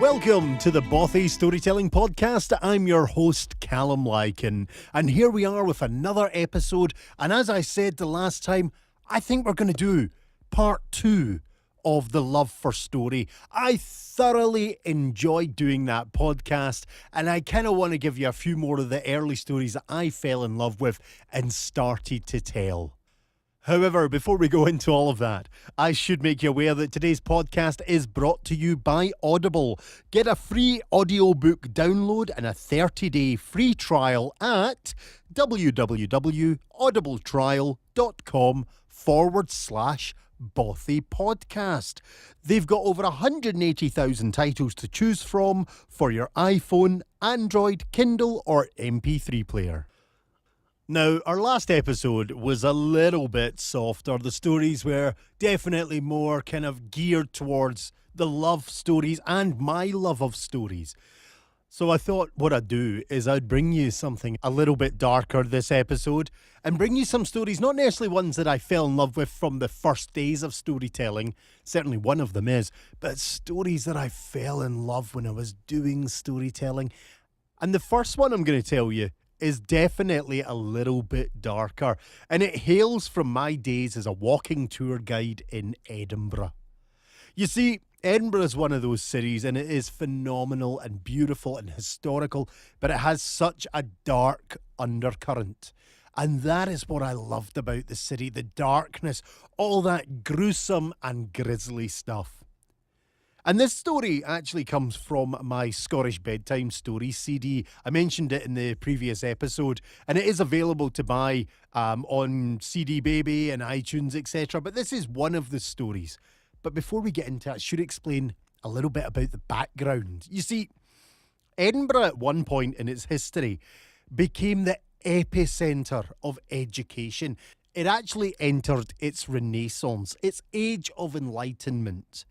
Welcome to the Bothy Storytelling Podcast. I'm your host, Calum Lykan, and here we are with another episode. And as I said the last time, I think we're going to do part 2 of the Love for Story. I thoroughly enjoyed doing that podcast, and I kind of want to give you a few more of the early stories that I fell in love with and started to tell. However, before we go into all of that, I should make you aware that today's podcast is brought to you by Audible. Get a free audiobook download and a 30-day free trial at www.audibletrial.com/Bothy Podcast. They've got over 180,000 titles to choose from for your iPhone, Android, Kindle or MP3 player. Now, our last episode was a little bit softer. The stories were definitely more kind of geared towards the love stories and my love of stories. So I thought what I'd do is I'd bring you something a little bit darker this episode and bring you some stories, not necessarily ones that I fell in love with from the first days of storytelling. Certainly one of them is, but stories that I fell in love when I was doing storytelling. And the first one I'm going to tell you is definitely a little bit darker, and it hails from my days as a walking tour guide in Edinburgh. You see, Edinburgh is one of those cities, and it is phenomenal and beautiful and historical, but it has such a dark undercurrent. And that is what I loved about the city, the darkness, all that gruesome and grisly stuff. And this story actually comes from my Scottish Bedtime Stories CD. I mentioned it in the previous episode, and it is available to buy on CD Baby and iTunes, etc. But this is one of the stories. But before we get into it, I should explain a little bit about the background. You see, Edinburgh at one point in its history became the epicentre of education. It actually entered its Renaissance, its age of enlightenment.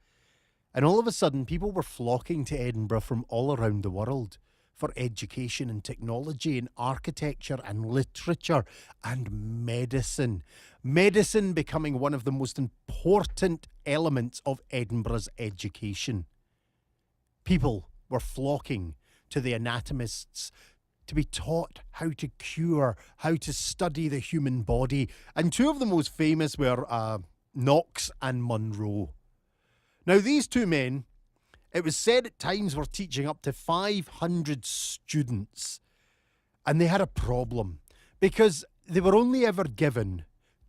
And all of a sudden, people were flocking to Edinburgh from all around the world for education and technology and architecture and literature and medicine. Medicine becoming one of the most important elements of Edinburgh's education. People were flocking to the anatomists to be taught how to cure, how to study the human body. And two of the most famous were Knox and Monroe. Now, these two men, it was said at times were teaching up to 500 students. And they had a problem because they were only ever given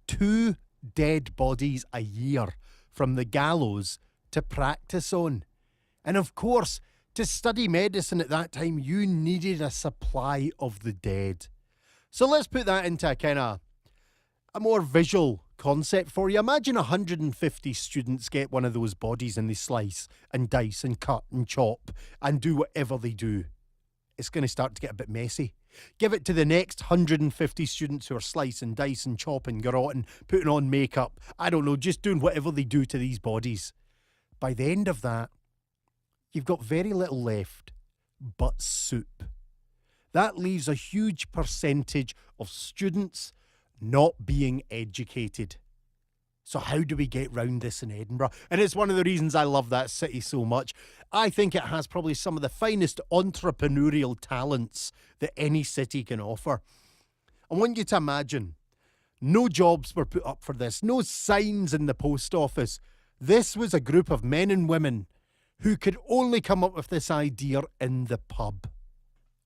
2 dead bodies a year from the gallows to practice on. And of course, to study medicine at that time, you needed a supply of the dead. So let's put that into a kind of a more visual concept for you. Imagine 150 students get one of those bodies and they slice and dice and cut and chop and do whatever they do. It's going to start to get a bit messy. Give it to the next 150 students who are slicing, dice and chopping, garroting, putting on makeup, I don't know, just doing whatever they do to these bodies. By the end of that, you've got very little left but soup. That leaves a huge percentage of students not being educated. So how do we get round this in Edinburgh? And it's one of the reasons I love that city so much. I think it has probably some of the finest entrepreneurial talents that any city can offer. I want you to imagine, no jobs were put up for this, no signs in the post office. This was a group of men and women who could only come up with this idea in the pub.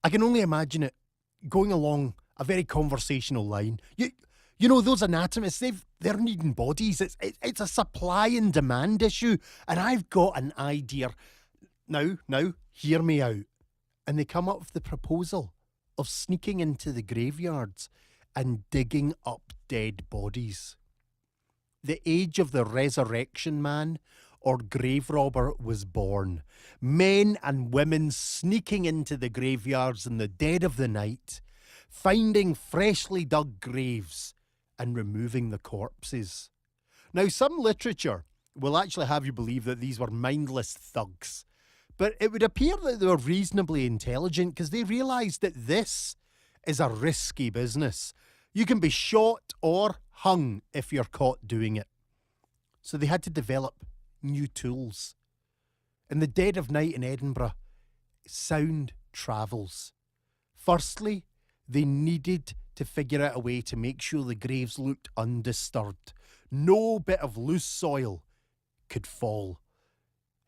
I can only imagine it going along a very conversational line. You know, those anatomists, they're needing bodies. It's a supply and demand issue. And I've got an idea. Now, hear me out. And they come up with the proposal of sneaking into the graveyards and digging up dead bodies. The age of the resurrection man or grave robber was born. Men and women sneaking into the graveyards in the dead of the night, finding freshly dug graves and removing the corpses. Now, some literature will actually have you believe that these were mindless thugs, but it would appear that they were reasonably intelligent because they realised that this is a risky business. You can be shot or hung if you're caught doing it. So they had to develop new tools. In the dead of night in Edinburgh, sound travels. Firstly, they needed to figure out a way to make sure the graves looked undisturbed. No bit of loose soil could fall.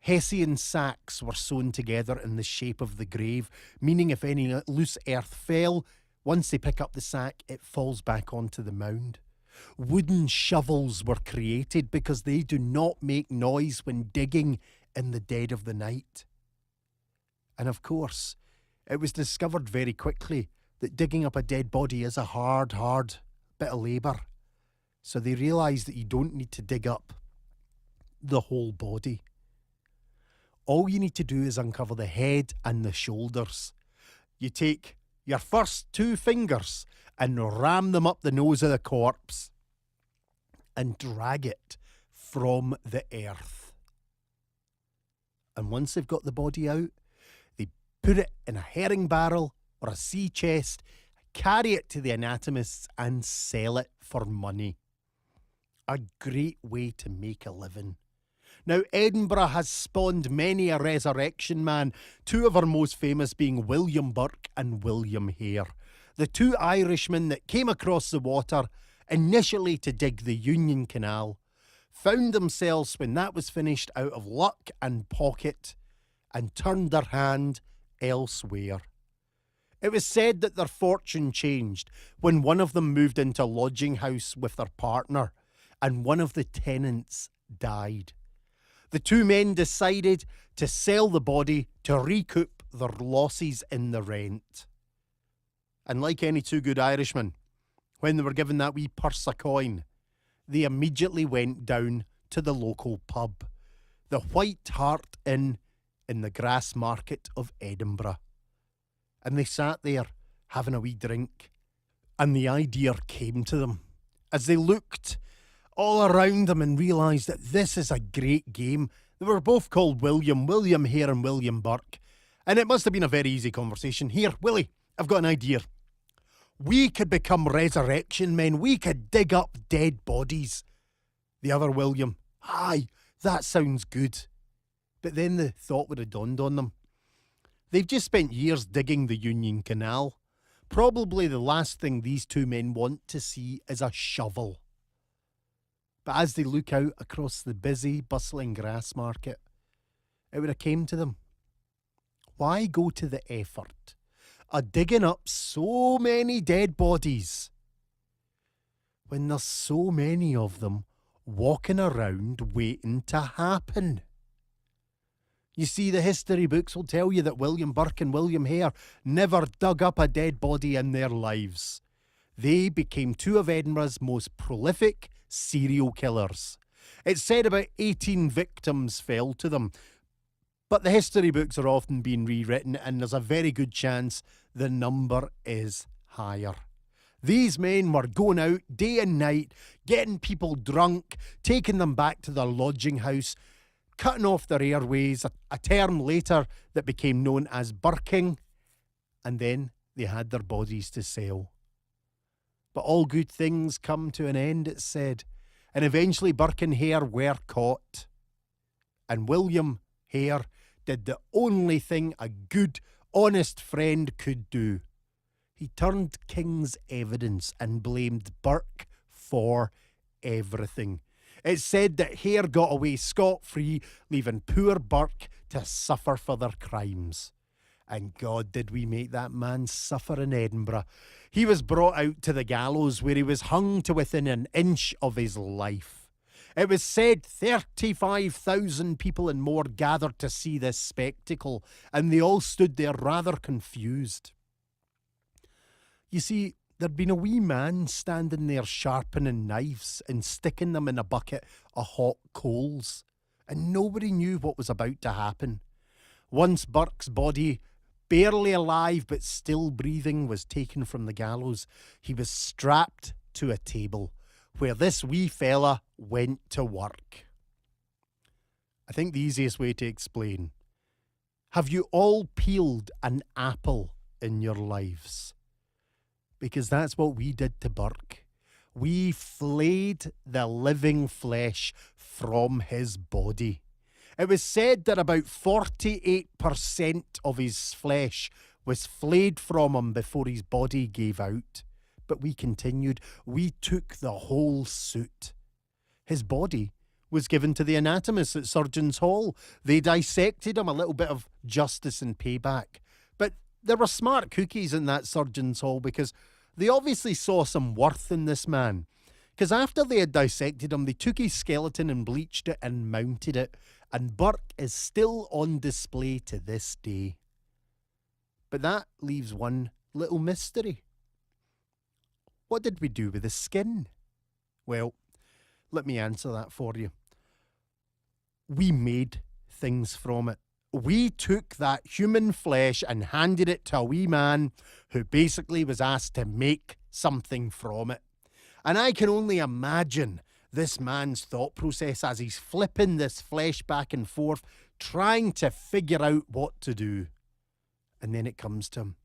Hessian sacks were sewn together in the shape of the grave, meaning if any loose earth fell, once they pick up the sack, it falls back onto the mound. Wooden shovels were created because they do not make noise when digging in the dead of the night. And of course, it was discovered very quickly that digging up a dead body is a hard bit of labour. So they realised that you don't need to dig up the whole body. All you need to do is uncover the head and the shoulders. You take your first 2 fingers and ram them up the nose of the corpse and drag it from the earth. And once they've got the body out, they put it in a herring barrel or a sea chest, carry it to the anatomists and sell it for money. A great way to make a living. Now, Edinburgh has spawned many a resurrection man, 2 of our most famous being William Burke and William Hare, the 2 Irishmen that came across the water initially to dig the Union Canal, found themselves when that was finished out of luck and pocket, and turned their hand elsewhere. It was said that their fortune changed when one of them moved into a lodging house with their partner, and one of the tenants died. The 2 men decided to sell the body to recoup their losses in the rent. And like any 2 good Irishmen, when they were given that wee purse of coin, they immediately went down to the local pub, the White Hart Inn in the Grass Market of Edinburgh. And they sat there having a wee drink, and the idea came to them as they looked all around them and realised that this is a great game. They were both called William Hare and William Burke, and it must have been a very easy conversation. Here, Willie, I've got an idea. We could become resurrection men. We could dig up dead bodies. The other William, aye, that sounds good. But then the thought would have dawned on them. They've just spent years digging the Union Canal. Probably the last thing these 2 men want to see is a shovel. But as they look out across the busy, bustling Grass Market, it would have came to them. Why go to the effort of digging up so many dead bodies when there's so many of them walking around waiting to happen? You see, the history books will tell you that William Burke and William Hare never dug up a dead body in their lives. They became 2 of Edinburgh's most prolific serial killers. It's said about 18 victims fell to them, but the history books are often being rewritten, and there's a very good chance the number is higher. These men were going out day and night, getting people drunk, taking them back to their lodging house, cutting off their airways, a term later that became known as burking, and then they had their bodies to sell. But all good things come to an end, it's said, and eventually Burke and Hare were caught. And William Hare did the only thing a good, honest friend could do. He turned King's evidence and blamed Burke for everything. It's said that Hare got away scot-free, leaving poor Burke to suffer for their crimes. And God, did we make that man suffer in Edinburgh. He was brought out to the gallows where he was hung to within an inch of his life. It was said 35,000 people and more gathered to see this spectacle, and they all stood there rather confused. You see, there'd been a wee man standing there sharpening knives and sticking them in a bucket of hot coals, and nobody knew what was about to happen. Once Burke's body, barely alive but still breathing, was taken from the gallows, he was strapped to a table where this wee fella went to work. I think the easiest way to explain: have you all peeled an apple in your lives? Because that's what we did to Burke. We flayed the living flesh from his body. It was said that about 48% of his flesh was flayed from him before his body gave out. But we continued. We took the whole suit. His body was given to the anatomists at Surgeons' Hall. They dissected him, a little bit of justice and payback. But there were smart cookies in that Surgeons' Hall because they obviously saw some worth in this man. Because after they had dissected him, they took his skeleton and bleached it and mounted it. And Burke is still on display to this day. But that leaves one little mystery. What did we do with the skin? Well, let me answer that for you. We made things from it. We took that human flesh and handed it to a wee man who basically was asked to make something from it. And I can only imagine this man's thought process as he's flipping this flesh back and forth, trying to figure out what to do. And then it comes to him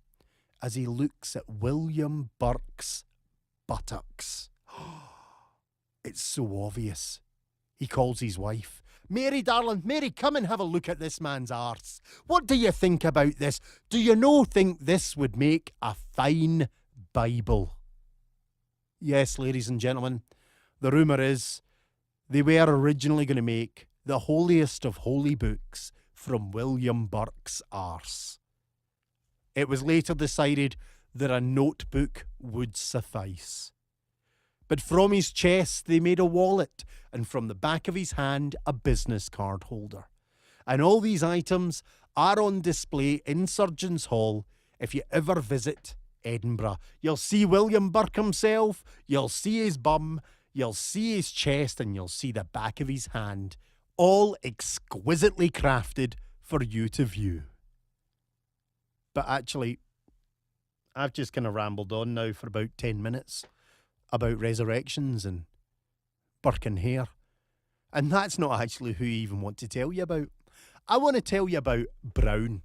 as he looks at William Burke's buttocks. It's so obvious. He calls his wife. Mary, darling, Mary, come and have a look at this man's arse. What do you think about this? Do you think this would make a fine Bible? Yes, ladies and gentlemen, the rumour is they were originally going to make the holiest of holy books from William Burke's arse. It was later decided that a notebook would suffice. But from his chest they made a wallet, and from the back of his hand a business card holder. And all these items are on display in Surgeons' Hall if you ever visit Edinburgh. You'll see William Burke himself, you'll see his bum, you'll see his chest, and you'll see the back of his hand, all exquisitely crafted for you to view. But actually, I've just kind of rambled on now for about 10 minutes about resurrections and Burke and hair. And that's not actually who I even want to tell you about. I want to tell you about Brown.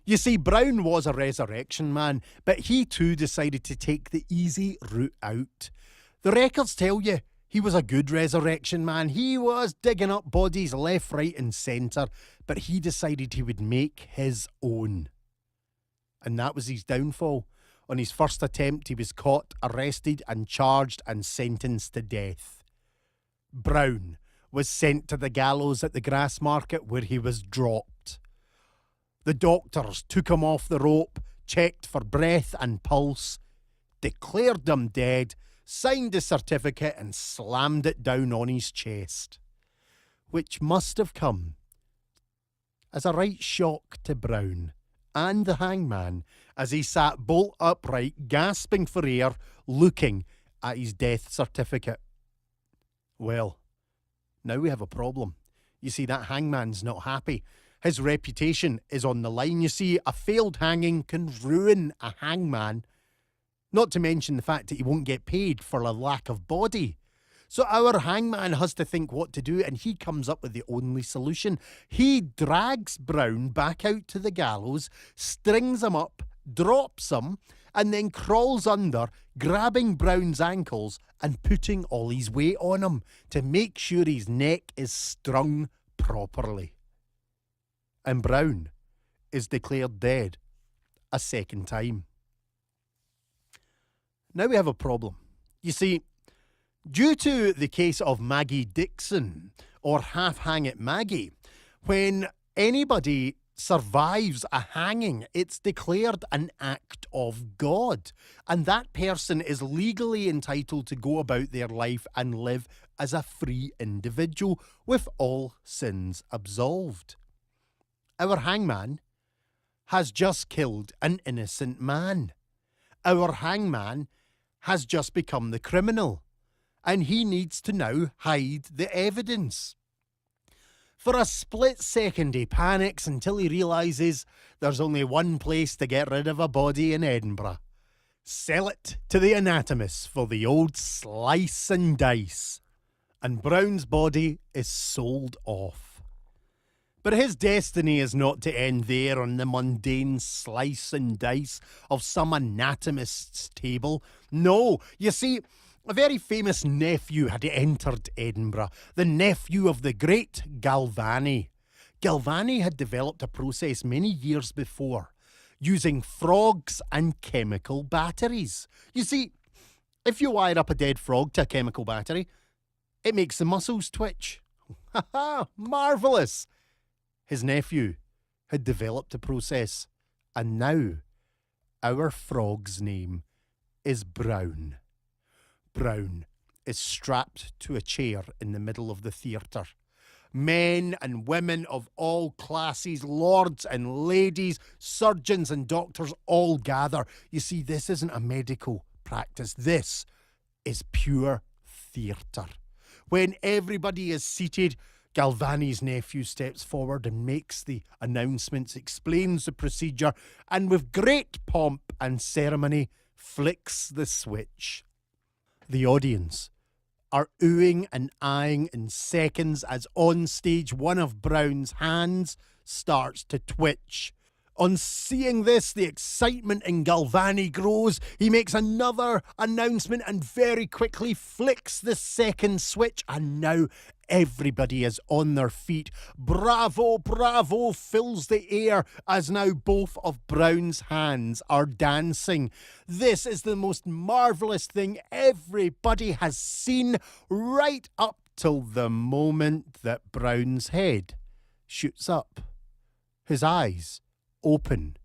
You see, Brown was a resurrection man, but he too decided to take the easy route out. The records tell you he was a good resurrection man. He was digging up bodies left, right and centre, but he decided he would make his own. And that was his downfall. On his first attempt, he was caught, arrested and charged and sentenced to death. Brown was sent to the gallows at the Grassmarket where he was dropped. The doctors took him off the rope, checked for breath and pulse, declared him dead, signed the certificate and slammed it down on his chest, which must have come as a right shock to Brown and the hangman as he sat bolt upright, gasping for air, looking at his death certificate. Well, now we have a problem. You see, that hangman's not happy. His reputation is on the line. You see, a failed hanging can ruin a hangman, not to mention the fact that he won't get paid for a lack of body. So our hangman has to think what to do, and he comes up with the only solution. He drags Brown back out to the gallows, strings him up, drops him, and then crawls under, grabbing Brown's ankles and putting all his weight on him to make sure his neck is strung properly. And Brown is declared dead a second time. Now we have a problem. You see, due to the case of Maggie Dixon, or Half Hang It Maggie, when anybody survives a hanging, it's declared an act of God, and that person is legally entitled to go about their life and live as a free individual with all sins absolved. Our hangman has just killed an innocent man. Our hangman has just become the criminal, and he needs to now hide the evidence. For a split second, he panics until he realises there's only one place to get rid of a body in Edinburgh. Sell it to the anatomists for the old slice and dice. And Brown's body is sold off. But his destiny is not to end there on the mundane slice and dice of some anatomist's table. No, you see, a very famous nephew had entered Edinburgh, the nephew of the great Galvani. Galvani had developed a process many years before, using frogs and chemical batteries. You see, if you wire up a dead frog to a chemical battery, it makes the muscles twitch. Ha ha! Marvellous! His nephew had developed a process, and now our frog's name is Brown. Brown is strapped to a chair in the middle of the theatre. Men and women of all classes, lords and ladies, surgeons and doctors all gather. You see, this isn't a medical practice. This is pure theatre. When everybody is seated, Galvani's nephew steps forward and makes the announcements, explains the procedure, and with great pomp and ceremony, flicks the switch. The audience are oohing and eyeing in seconds as on stage one of Brown's hands starts to twitch. On seeing this, the excitement in Galvani grows. He makes another announcement and very quickly flicks the second switch, and now everybody is on their feet. Bravo, bravo fills the air as now both of Brown's hands are dancing. This is the most marvellous thing everybody has seen, right up till the moment that Brown's head shoots up. His eyes open,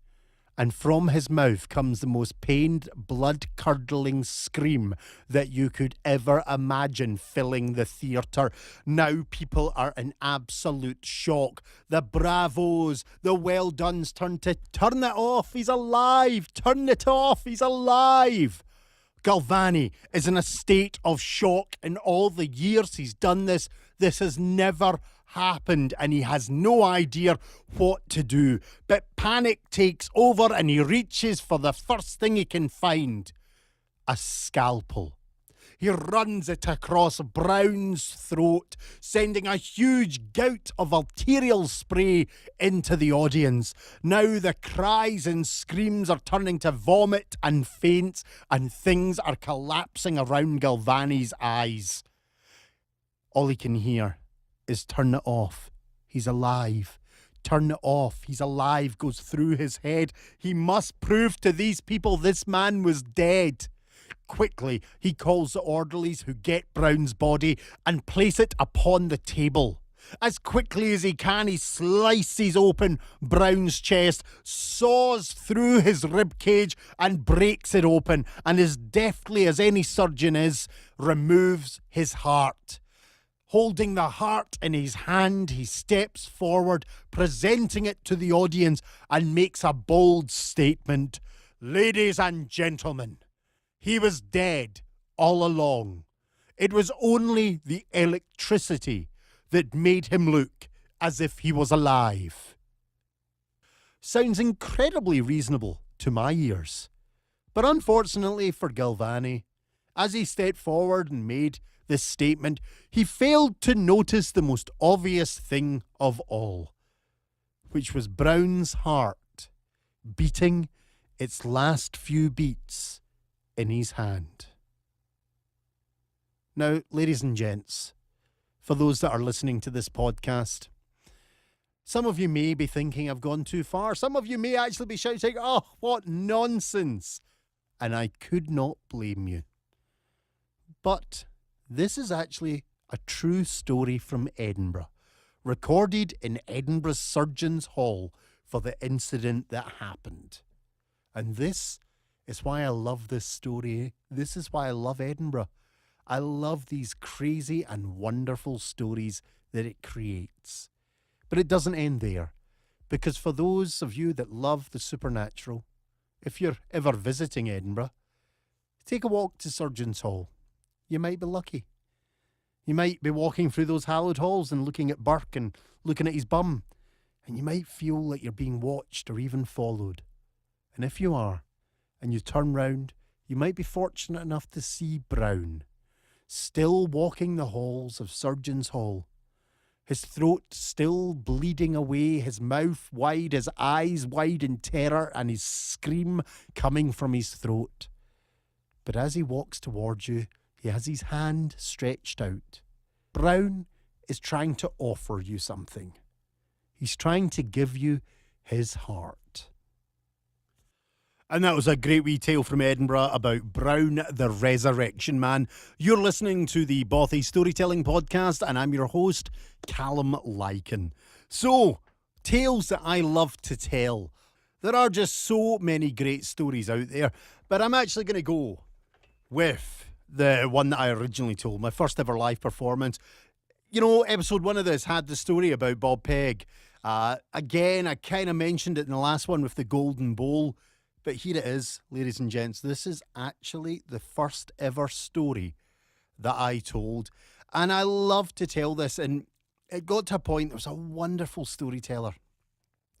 and from his mouth comes the most pained, blood-curdling scream that you could ever imagine filling the theatre. Now people are in absolute shock. The bravos, the well-dones turn to turn it off, he's alive, turn it off, he's alive. Galvani is in a state of shock. In all the years he's done this has never happened, and he has no idea what to do. But panic takes over and he reaches for the first thing he can find, a scalpel. He runs it across Brown's throat, sending a huge gout of arterial spray into the audience. Now the cries and screams are turning to vomit and faints, and things are collapsing around Galvani's eyes. All he can hear is "turn it off, he's alive. Turn it off, he's alive" goes through his head. He must prove to these people this man was dead. Quickly, he calls the orderlies, who get Brown's body and place it upon the table. As quickly as he can, he slices open Brown's chest, saws through his rib cage and breaks it open, and as deftly as any surgeon is, removes his heart. Holding the heart in his hand, he steps forward, presenting it to the audience, and makes a bold statement. "Ladies and gentlemen, he was dead all along. It was only the electricity that made him look as if he was alive." Sounds incredibly reasonable to my ears. But unfortunately for Galvani, as he stepped forward and made this statement, he failed to notice the most obvious thing of all, which was Brown's heart beating its last few beats in his hand. Now, ladies and gents, for those that are listening to this podcast, some of you may be thinking I've gone too far. Some of you may actually be shouting, "Oh, what nonsense!" And I could not blame you. But this is actually a true story from Edinburgh, recorded in Edinburgh's Surgeons' Hall for the incident that happened. And this is why I love this story. This is why I love Edinburgh. I love these crazy and wonderful stories that it creates. But it doesn't end there, because for those of you that love the supernatural, if you're ever visiting Edinburgh, take a walk to Surgeons' Hall. You might be lucky. You might be walking through those hallowed halls and looking at Burke and looking at his bum, and you might feel like you're being watched or even followed. And if you are, and you turn round, you might be fortunate enough to see Brown, still walking the halls of Surgeons' Hall, his throat still bleeding away, his mouth wide, his eyes wide in terror, and his scream coming from his throat. But as he walks towards you, he has his hand stretched out. Brown is trying to offer you something. He's trying to give you his heart. And that was a great wee tale from Edinburgh about Brown the Resurrection Man. You're listening to the Bothy Storytelling Podcast, and I'm your host, Calum Lykan. So, tales that I love to tell. There are just so many great stories out there, but I'm actually going to go with the one that I originally told, my first ever live performance. You know, episode 1 of this had the story about Bob Pegg. Again, I kind of mentioned it in the last one with the Golden Bowl, but here it is, ladies and gents. This is actually the first ever story that I told, and I love to tell this, and it got to a point, there was a wonderful storyteller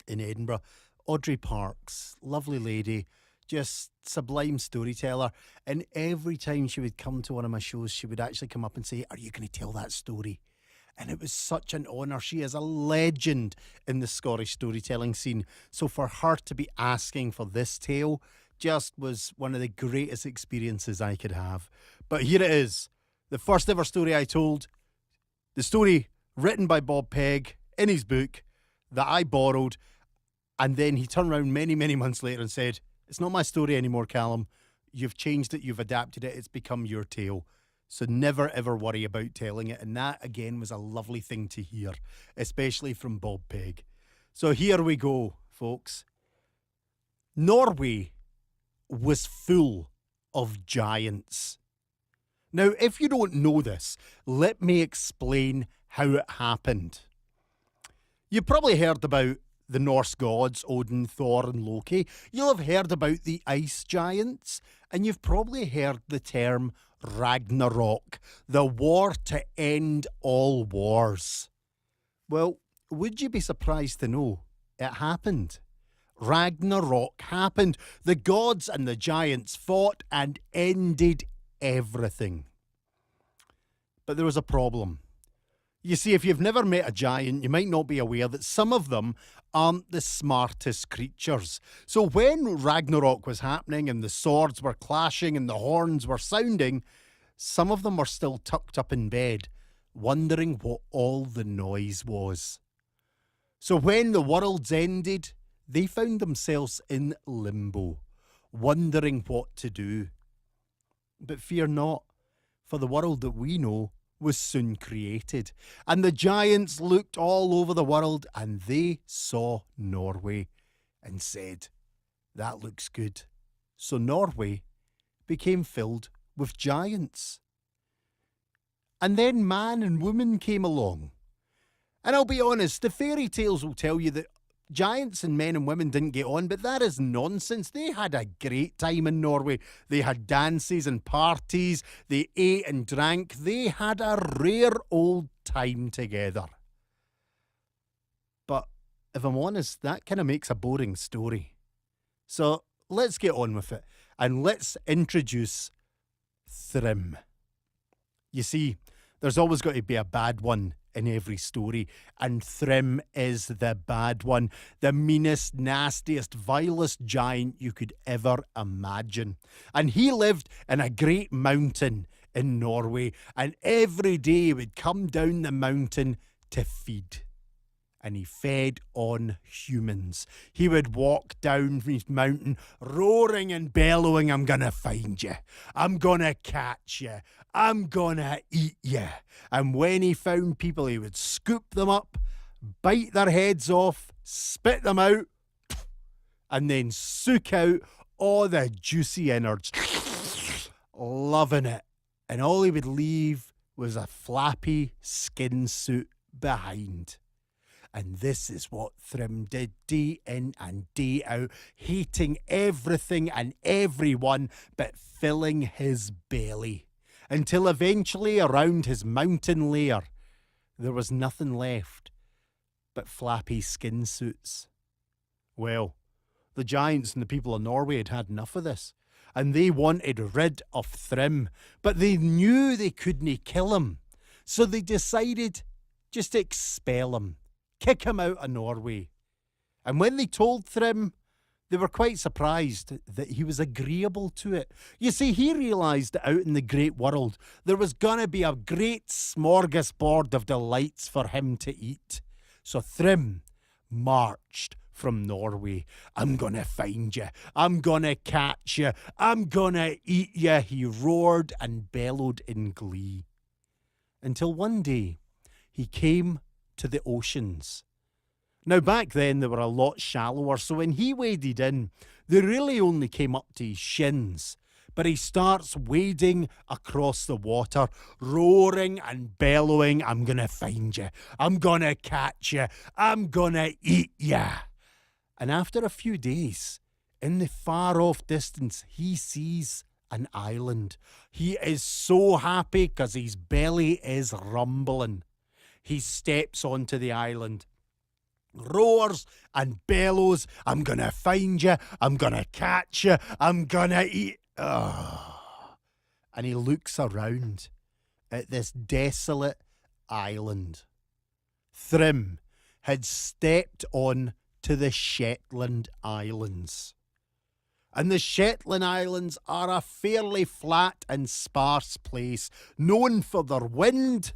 in Edinburgh, Audrey Parks, lovely lady, just sublime storyteller, and every time she would come to one of my shows, she would actually come up and say, "Are you going to tell that story?" And it was such an honour. She is a legend in the Scottish storytelling scene. So for her to be asking for this tale just was one of the greatest experiences I could have. But here it is, the first ever story I told, the story written by Bob Pegg in his book that I borrowed, and then he turned around many, many months later and said, "It's not my story anymore, Calum. You've changed it, you've adapted it, it's become your tale. So never ever worry about telling it." And that again was a lovely thing to hear, especially from Bob Pegg. So here we go, folks. Norway was full of giants. Now, if you don't know this, let me explain how it happened. You've probably heard about the Norse gods, Odin, Thor and Loki. You'll have heard about the ice giants, and you've probably heard the term Ragnarok, the war to end all wars. Well, would you be surprised to know it happened? Ragnarok happened. The gods and the giants fought and ended everything. But there was a problem. You see, if you've never met a giant, you might not be aware that some of them aren't the smartest creatures. So when Ragnarok was happening and the swords were clashing and the horns were sounding, some of them were still tucked up in bed, wondering what all the noise was. So when the worlds ended, they found themselves in limbo, wondering what to do. But fear not, for the world that we know was soon created, and the giants looked all over the world and they saw Norway and said, "That looks good." So Norway became filled with giants. And then man and woman came along. And I'll be honest, the fairy tales will tell you that giants and men and women didn't get on, but that is nonsense. They had a great time in Norway. They had dances and parties. They ate and drank. They had a rare old time together. But if I'm honest, that kind of makes a boring story. So let's get on with it. And let's introduce Thrym. You see, there's always got to be a bad one in every story, and Thrym is the bad one, the meanest, nastiest, vilest giant you could ever imagine. And he lived in a great mountain in Norway, and every day he would come down the mountain to feed. And he fed on humans. He would walk down his mountain roaring and bellowing, "I'm gonna find you. I'm gonna catch you. I'm gonna eat you." And when he found people, he would scoop them up, bite their heads off, spit them out, and then soak out all the juicy innards. Loving it. And all he would leave was a flappy skin suit behind. And this is what Thrym did day in and day out, hating everything and everyone but filling his belly. Until eventually around his mountain lair, there was nothing left but flappy skin suits. Well, the giants and the people of Norway had had enough of this, and they wanted rid of Thrym, but they knew they couldn't kill him. So they decided just to expel him. Kick him out of Norway. And when they told Thrym, they were quite surprised that he was agreeable to it. You see, he realised that out in the great world, there was going to be a great smorgasbord of delights for him to eat. So Thrym marched from Norway. I'm gonna find you. I'm gonna catch you. I'm gonna eat you, he roared and bellowed in glee. Until one day, he came to the oceans. Now, back then, they were a lot shallower, so when he waded in, they really only came up to his shins. But he starts wading across the water, roaring and bellowing, I'm gonna find you. I'm gonna catch you. I'm gonna eat you. And after a few days, in the far-off distance, he sees an island. He is so happy because his belly is rumbling. He steps onto the island, roars and bellows, I'm gonna find you, I'm gonna catch you, I'm gonna eat. And he looks around at this desolate island. Thrym had stepped on to the Shetland Islands. And the Shetland Islands are a fairly flat and sparse place, known for their wind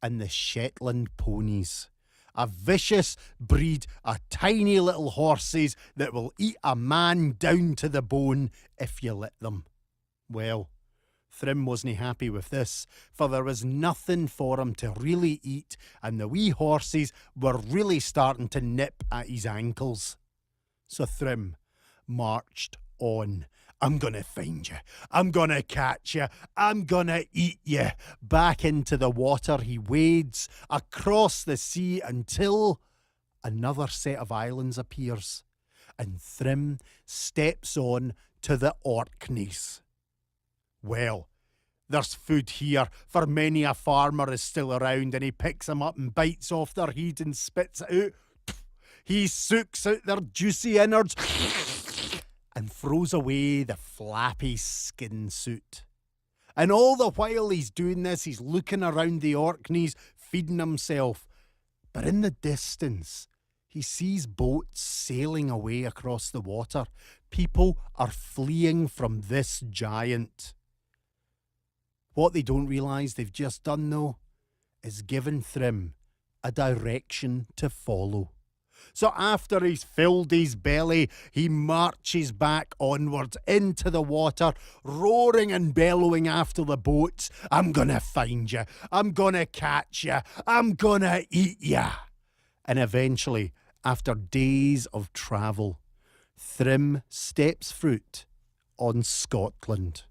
and the Shetland ponies. A vicious breed of tiny little horses that will eat a man down to the bone if you let them. Well, Thrym wasn't happy with this, for there was nothing for him to really eat, and the wee horses were really starting to nip at his ankles. So Thrym marched on. I'm gonna find you. I'm gonna catch you. I'm gonna eat you. Back into the water he wades, across the sea until another set of islands appears, and Thrym steps on to the Orkneys. Well, there's food here, for many a farmer is still around, and he picks them up and bites off their heat and spits it out. He soaks out their juicy innards and throws away the flappy skin suit. And all the while he's doing this, he's looking around the Orkneys, feeding himself. But in the distance, he sees boats sailing away across the water. People are fleeing from this giant. What they don't realise they've just done, though, is given Thrym a direction to follow. So after he's filled his belly, he marches back onwards into the water, roaring and bellowing after the boats. I'm gonna find you. I'm gonna catch you. I'm gonna eat you. And eventually, after days of travel, Thrym steps foot on Scotland.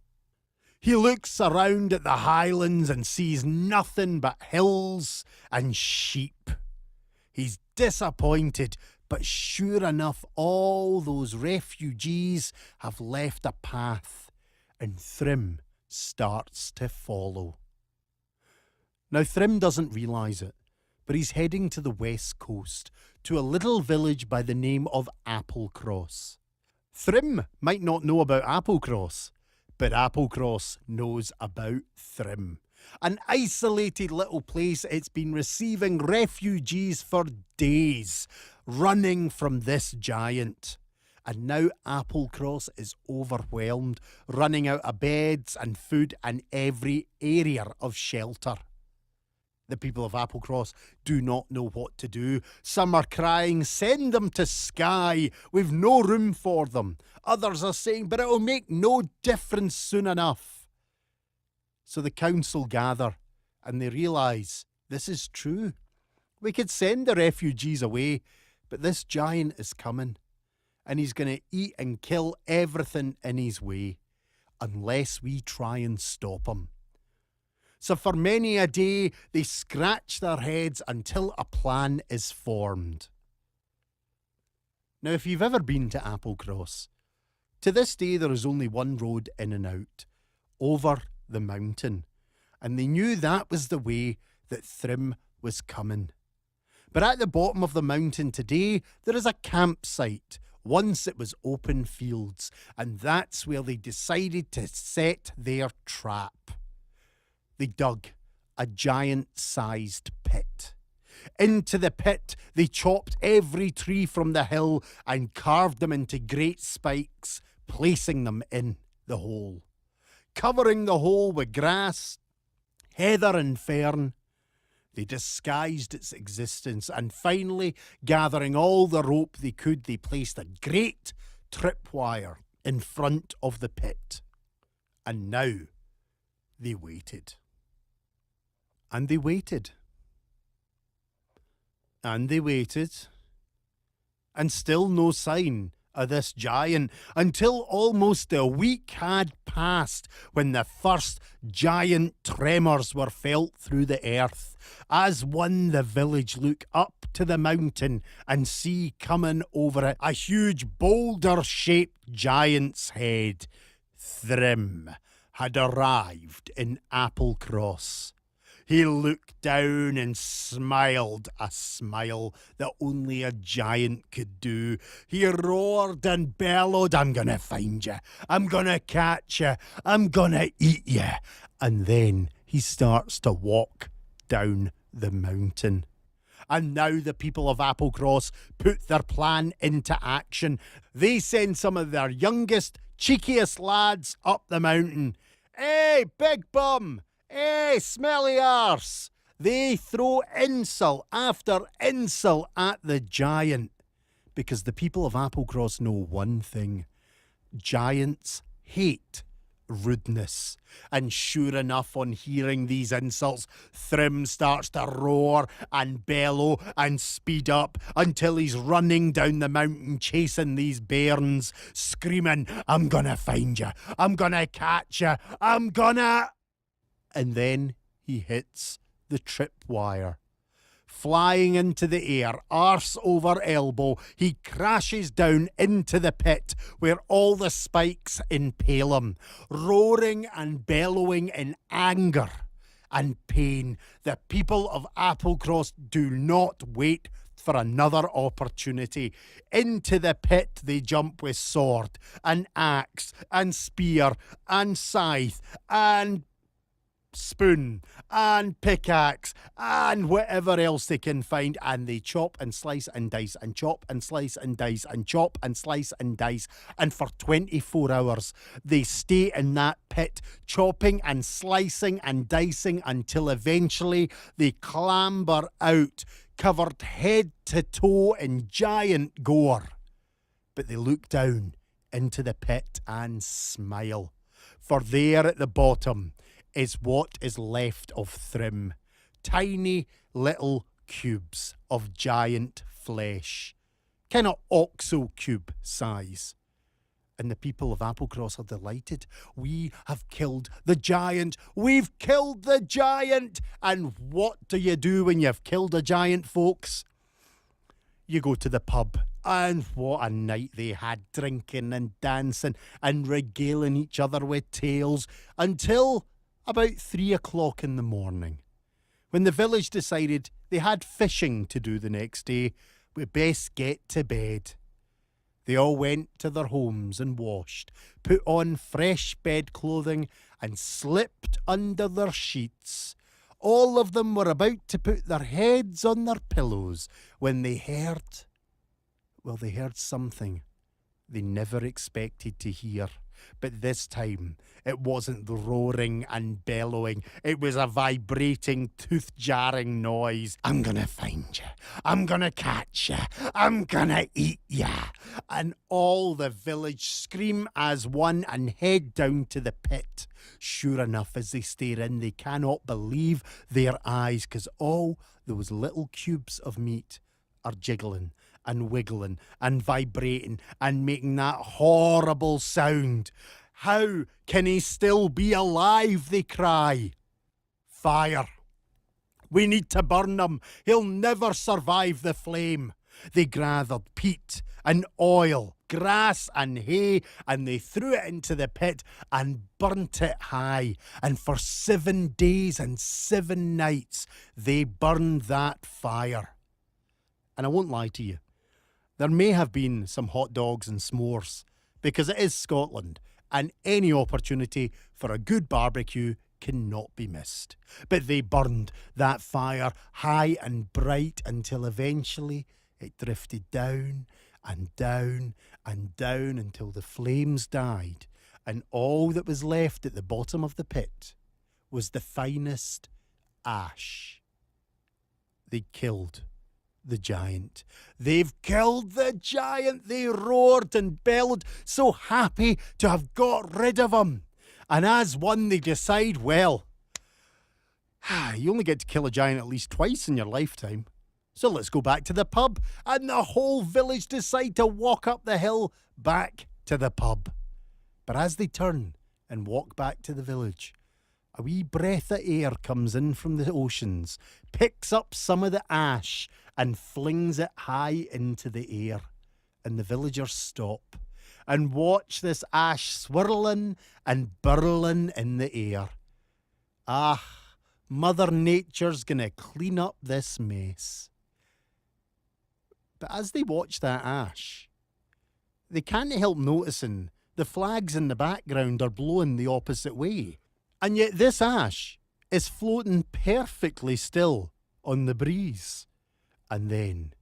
He looks around at the Highlands and sees nothing but hills and sheep. He's disappointed, but sure enough, all those refugees have left a path, and Thrym starts to follow. Now, Thrym doesn't realise it, but he's heading to the west coast, to a little village by the name of Applecross. Thrym might not know about Applecross, but Applecross knows about Thrym. An isolated little place, it's been receiving refugees for days, running from this giant. And now Applecross is overwhelmed, running out of beds and food and every area of shelter. The people of Applecross do not know what to do. Some are crying, send them to Skye, we've no room for them. Others are saying, but it'll make no difference soon enough. So the council gather and they realise this is true. We could send the refugees away, but this giant is coming and he's going to eat and kill everything in his way unless we try and stop him. So for many a day, they scratch their heads until a plan is formed. Now, if you've ever been to Applecross, to this day there is only one road in and out, over the mountain, and they knew that was the way that Thrym was coming. But at the bottom of the mountain today, there is a campsite. Once it was open fields, and that's where they decided to set their trap. They dug a giant-sized pit. Into the pit, they chopped every tree from the hill and carved them into great spikes, placing them in the hole. Covering the hole with grass, heather and fern, They disguised its existence, and finally, gathering all the rope they could, they placed a great tripwire in front of the pit. And now they waited. And they waited. And they waited. And still no sign of this giant, until almost a week had passed when the first giant tremors were felt through the earth, as one the village look up to the mountain and see coming over it a huge boulder-shaped giant's head. Thrym had arrived in Applecross. He looked down and smiled, a smile that only a giant could do. He roared and bellowed, "I'm gonna find you. I'm gonna catch you. I'm gonna eat you." And then he starts to walk down the mountain. And now the people of Applecross put their plan into action. They send some of their youngest, cheekiest lads up the mountain. "Hey, big bum! Hey, smelly arse!" They throw insult after insult at the giant, because the people of Applecross know one thing: giants hate rudeness. And sure enough, on hearing these insults, Thrym starts to roar and bellow and speed up until he's running down the mountain chasing these bairns, screaming, "I'm gonna find you, I'm gonna catch you, I'm gonna..." And then he hits the tripwire. Flying into the air, arse over elbow, he crashes down into the pit where all the spikes impale him. Roaring and bellowing in anger and pain, the people of Applecross do not wait for another opportunity. Into the pit they jump with sword and axe and spear and scythe and spoon and pickaxe and whatever else they can find, and they chop and slice and dice and chop and slice and dice and chop and slice and dice, and for 24 hours they stay in that pit chopping and slicing and dicing until eventually they clamber out, covered head to toe in giant gore. But they look down into the pit and smile, for there at the bottom is what is left of Thrym. Tiny little cubes of giant flesh. Kind of oxo cube size. And the people of Applecross are delighted. "We have killed the giant. We've killed the giant." And what do you do when you've killed a giant, folks? You go to the pub. And what a night they had, drinking and dancing and regaling each other with tales, until about 3 o'clock in the morning, when the village decided they had fishing to do the next day. We best get to bed. They all went to their homes and washed, put on fresh bed clothing and slipped under their sheets. All of them were about to put their heads on their pillows when they heard something they never expected to hear. But this time, it wasn't the roaring and bellowing. It was a vibrating, tooth-jarring noise. "I'm gonna find you. I'm gonna catch you. I'm gonna eat ya." And all the village scream as one and head down to the pit. Sure enough, as they stare in, they cannot believe their eyes, because all those little cubes of meat are jiggling and wiggling and vibrating and making that horrible sound. "How can he still be alive?" they cry. "Fire. We need to burn him. He'll never survive the flame." They gathered peat and oil, grass and hay, and they threw it into the pit and burnt it high. And for 7 days and 7 nights, they burned that fire. And I won't lie to you, there may have been some hot dogs and s'mores, because it is Scotland, and any opportunity for a good barbecue cannot be missed. But they burned that fire high and bright until eventually it drifted down and down and down until the flames died, and all that was left at the bottom of the pit was the finest ash. they killed the giant. They've killed the giant. They roared and bellowed, so happy to have got rid of him. And as one, they decide, well, you only get to kill a giant at least twice in your lifetime. So let's go back to the pub. And the whole village decide to walk up the hill back to the pub. But as they turn and walk back to the village, a wee breath of air comes in from the oceans, picks up some of the ash and flings it high into the air. And the villagers stop and watch this ash swirling and burling in the air. Ah, Mother Nature's gonna clean up this mess. But as they watch that ash, they can't help noticing the flags in the background are blowing the opposite way. And yet this ash is floating perfectly still on the breeze. And then,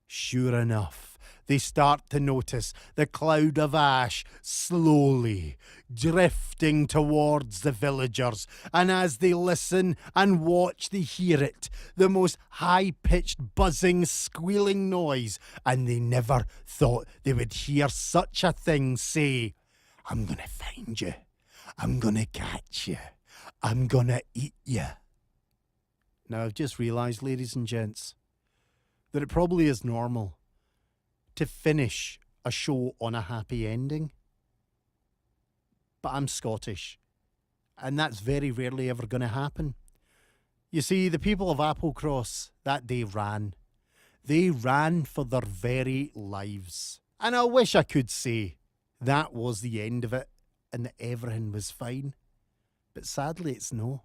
sure enough, they start to notice the cloud of ash slowly drifting towards the villagers. And as they listen and watch, they hear it, the most high-pitched, buzzing, squealing noise. And they never thought they would hear such a thing say, "I'm going to find you. I'm going to catch you. I'm going to eat you." Now, I've just realised, ladies and gents, that it probably is normal to finish a show on a happy ending. But I'm Scottish, and that's very rarely ever going to happen. You see, the people of Applecross that day ran. They ran for their very lives. And I wish I could say that was the end of it and that everything was fine. But sadly, it's no.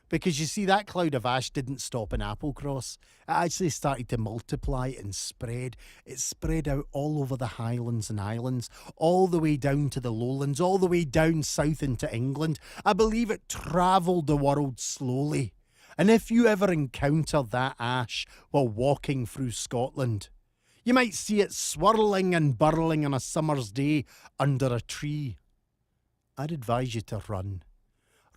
Because you see, that cloud of ash didn't stop in Applecross. It actually started to multiply and spread. It spread out all over the Highlands and Islands, all the way down to the Lowlands, all the way down south into England. I believe it travelled the world slowly. And if you ever encounter that ash while walking through Scotland, you might see it swirling and burling on a summer's day under a tree. I'd advise you to run.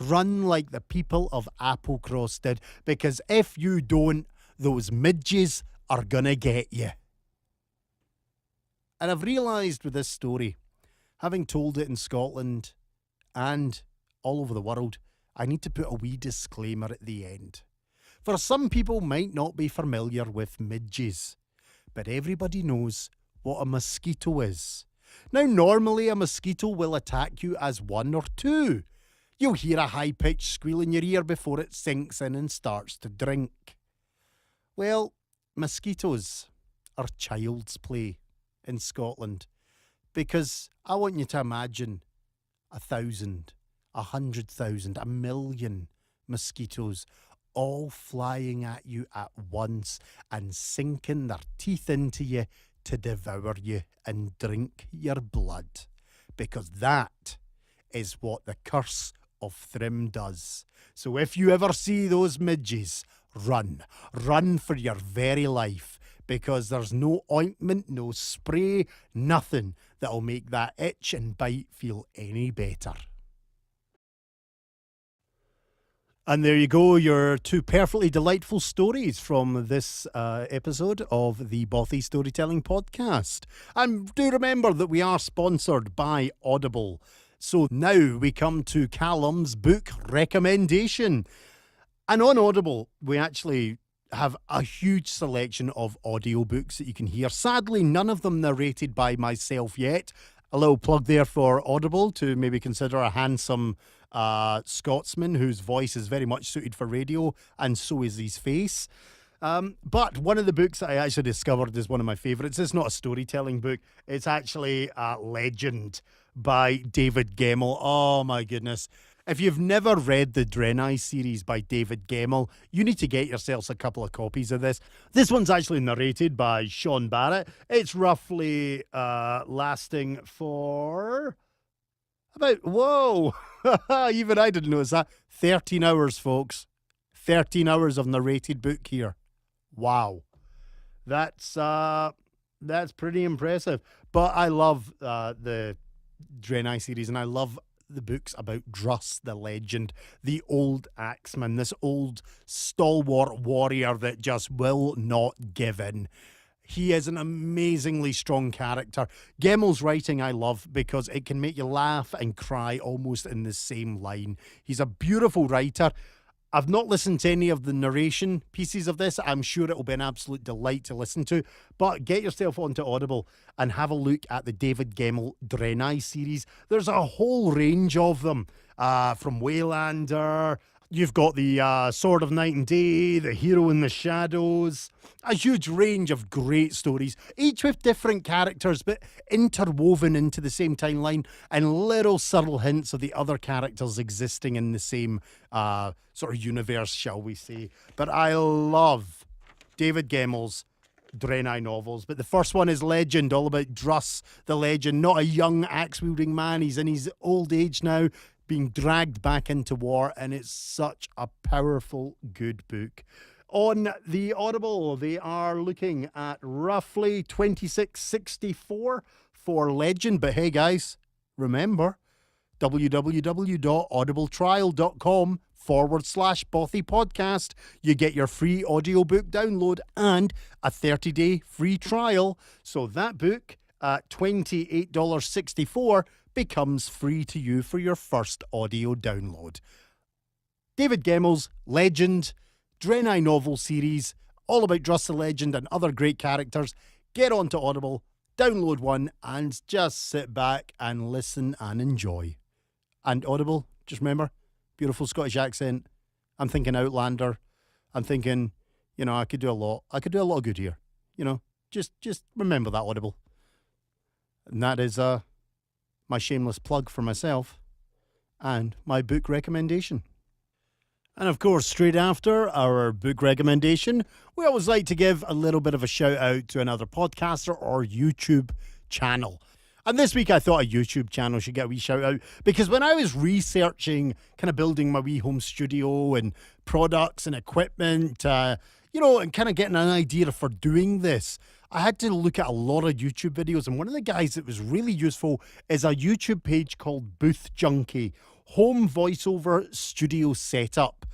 Run like the people of Applecross did, because if you don't, those midges are gonna get you. And I've realised with this story, having told it in Scotland and all over the world, I need to put a wee disclaimer at the end. For some people might not be familiar with midges, but everybody knows what a mosquito is. Now, normally a mosquito will attack you as one or two. You'll hear a high-pitched squeal in your ear before it sinks in and starts to drink. Well, mosquitoes are child's play in Scotland, because I want you to imagine 1,000, 100,000, 1,000,000 mosquitoes all flying at you at once and sinking their teeth into you to devour you and drink your blood. Because that is what the curse of Thrym does. So if you ever see those midges, run. Run for your very life, because there's no ointment, no spray, nothing that'll make that itch and bite feel any better. And there you go, your two perfectly delightful stories from this episode of the Bothy Storytelling Podcast. And do remember that we are sponsored by Audible. So now we come to Calum's book recommendation. And on Audible, we actually have a huge selection of audiobooks that you can hear. Sadly, none of them narrated by myself yet. A little plug there for Audible to maybe consider a handsome Scotsman whose voice is very much suited for radio, and so is his face. But one of the books that I actually discovered is one of my favourites. It's not a storytelling book. It's actually a Legend by David Gemmell. Oh my goodness. If you've never read the Drenai series by David Gemmell, you need to get yourselves a couple of copies of this. This one's actually narrated by Sean Barrett. It's roughly lasting for about, whoa, even I didn't notice that, 13 hours, folks. 13 hours of narrated book here. Wow. That's pretty impressive. But I love the Drenai series, and I love the books about Druss the legend, the old axeman, this old stalwart warrior that just will not give in. He is an amazingly strong character. Gemmell's writing I love because it can make you laugh and cry almost in the same line. He's a beautiful writer. I've not listened to any of the narration pieces of this. I'm sure it'll be an absolute delight to listen to. But get yourself onto Audible and have a look at the David Gemmell Draenei series. There's a whole range of them, from Waylander. You've got the Sword of Night and Day, The Hero in the Shadows, a huge range of great stories, each with different characters but interwoven into the same timeline and little subtle hints of the other characters existing in the same sort of universe, shall we say. But I love David Gemmell's Draenei novels, but the first one is Legend, all about Druss the legend, not a young axe-wielding man. He's in his old age now, being dragged back into war, and it's such a powerful, good book. On the Audible, they are looking at roughly $26.64 for Legend. But hey, guys, remember, www.audibletrial.com/Bothy podcast. You get your free audiobook download and a 30-day free trial. So that book at $28.64 becomes free to you for your first audio download. David Gemmell's Legend, Draenei novel series, all about Druss the Legend and other great characters. Get onto Audible, download one, and just sit back and listen and enjoy. And Audible, just remember, beautiful Scottish accent. I'm thinking Outlander. I'm thinking, I could do a lot. I could do a lot of good here. Just remember that, Audible. And that is my shameless plug for myself and my book recommendation. And of course, straight after our book recommendation, we always like to give a little bit of a shout out to another podcaster or YouTube channel. And this week I thought a YouTube channel should get a wee shout out because when I was researching, kind of building my wee home studio and products and equipment, and kind of getting an idea for doing this, I had to look at a lot of YouTube videos, and one of the guys that was really useful is a YouTube page called Booth Junkie, Home Voiceover Studio Setup.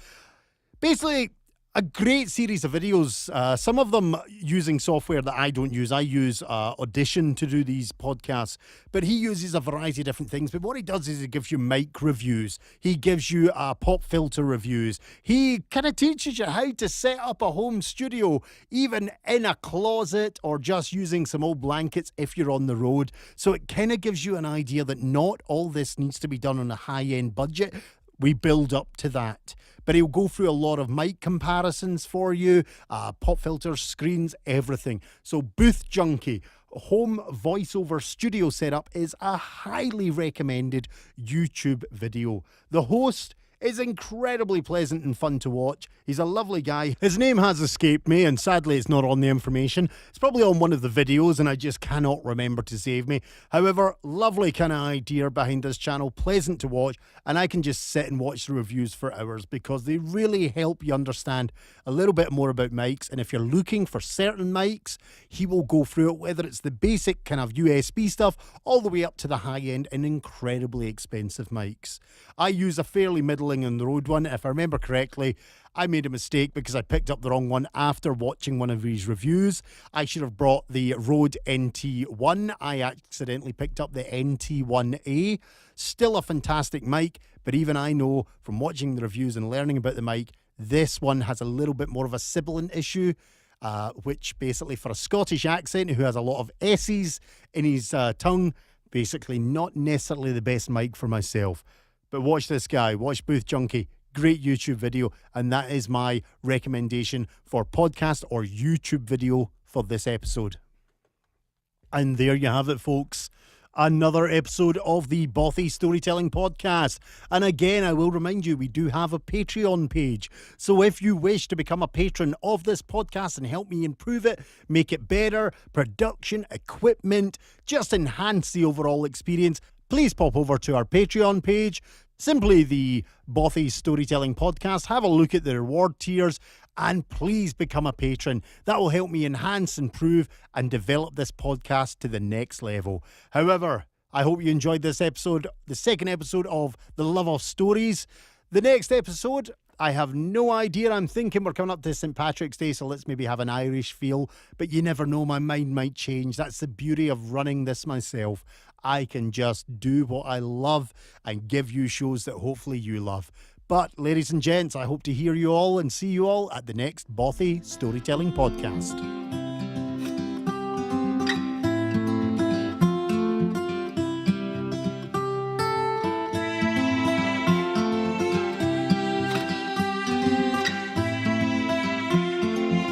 Basically, a great series of videos, some of them using software that I don't use. I use Audition to do these podcasts, but he uses a variety of different things. But what he does is he gives you mic reviews. He gives you pop filter reviews. He kind of teaches you how to set up a home studio, even in a closet or just using some old blankets if you're on the road. So it kind of gives you an idea that not all this needs to be done on a high-end budget. We build up to that. But he'll go through a lot of mic comparisons for you, pop filters, screens, everything. So Booth Junkie, Home Voiceover Studio Setup is a highly recommended YouTube video. The host is incredibly pleasant and fun to watch. He's a lovely guy. His name has escaped me, and sadly it's not on the information. It's probably on one of the videos and I just cannot remember to save me. However, lovely kind of idea behind this channel, pleasant to watch, and I can just sit and watch the reviews for hours because they really help you understand a little bit more about mics. And if you're looking for certain mics, he will go through it, whether it's the basic kind of USB stuff all the way up to the high end and incredibly expensive mics. I use a fairly middling in the road one. If I remember correctly, I made a mistake because I picked up the wrong one after watching one of his reviews. I should have brought the Rode NT1. I accidentally picked up the NT1A. Still a fantastic mic, but even I know from watching the reviews and learning about the mic, this one has a little bit more of a sibilant issue, which basically for a Scottish accent who has a lot of S's in his tongue, basically not necessarily the best mic for myself. But watch this guy, watch Booth Junkie, great YouTube video, and that is my recommendation for podcast or YouTube video for this episode. And there you have it, folks. Another episode of the Bothy Storytelling Podcast. And again, I will remind you, we do have a Patreon page. So if you wish to become a patron of this podcast and help me improve it, make it better, production, equipment, just enhance the overall experience, please pop over to our Patreon page. Simply the Bothy Storytelling Podcast. Have a look at the reward tiers and please become a patron. That will help me enhance, improve and develop this podcast to the next level. However, I hope you enjoyed this episode, the second episode of The Love of Stories. The next episode, I have no idea. I'm thinking we're coming up to St. Patrick's Day, so let's maybe have an Irish feel. But you never know, my mind might change. That's the beauty of running this myself. I can just do what I love and give you shows that hopefully you love. But, ladies and gents, I hope to hear you all and see you all at the next Bothy Storytelling Podcast.